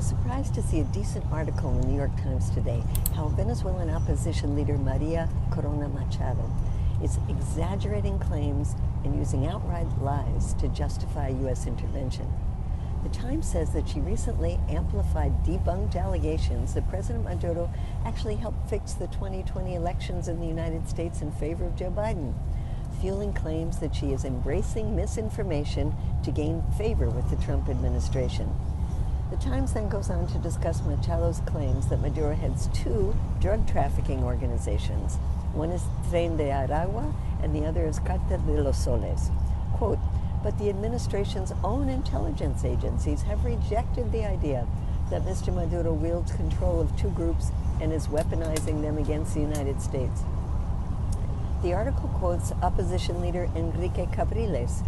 was surprised to see a decent article in the New York Times today how Venezuelan opposition leader María Corina Machado is exaggerating claims and using outright lies to justify U.S. intervention. The Times says that she recently amplified debunked allegations that President Maduro actually helped fix the 2020 elections in the United States in favor of Joe Biden, fueling claims that she is embracing misinformation to gain favor with the Trump administration. The Times then goes on to discuss Machado's claims that Maduro heads two drug trafficking organizations. One is Tren de Aragua and the other is Cartel de los Soles. Quote, but the administration's own intelligence agencies have rejected the idea that Mr. Maduro wields control of two groups and is weaponizing them against the United States. The article quotes opposition leader Enrique Capriles,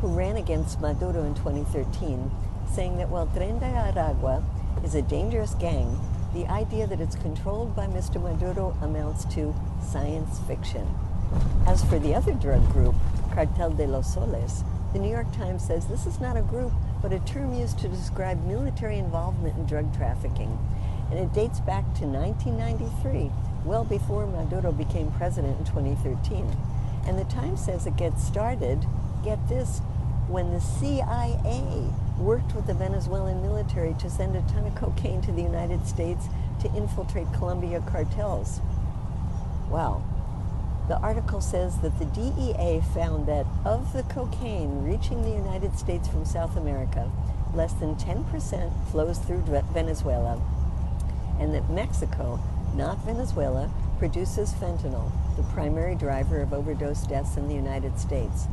who ran against Maduro in 2013, saying that while Tren de Aragua is a dangerous gang, the idea that it's controlled by Mr. Maduro amounts to science fiction. As for the other drug group, Cartel de los Soles, the New York Times says this is not a group, but a term used to describe military involvement in drug trafficking. And it dates back to 1993, well before Maduro became president in 2013. And the Times says it gets started, get this, when the CIA worked with the Venezuelan military to send a ton of cocaine to the United States to infiltrate Colombia cartels. Wow. The article says that the DEA found that of the cocaine reaching the United States from South America, less than 10% flows through Venezuela, and that Mexico, not Venezuela, produces fentanyl, the primary driver of overdose deaths in the United States.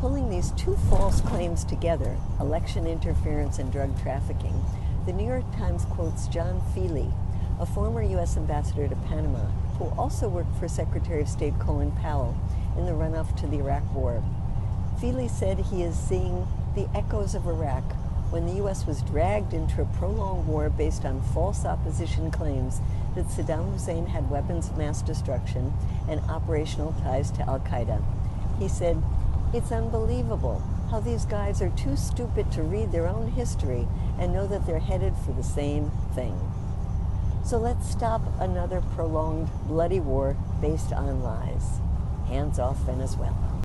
Pulling these two false claims together, election interference and drug trafficking, the New York Times quotes John Feely, a former U.S. ambassador to Panama, who also worked for Secretary of State Colin Powell in the runoff to the Iraq War. Feely said he is seeing the echoes of Iraq when the U.S. was dragged into a prolonged war based on false opposition claims that Saddam Hussein had weapons of mass destruction and operational ties to al-Qaeda. He said, "It's unbelievable how these guys are too stupid to read their own history and know that they're headed for the same thing." So let's stop another prolonged bloody war based on lies. Hands off Venezuela.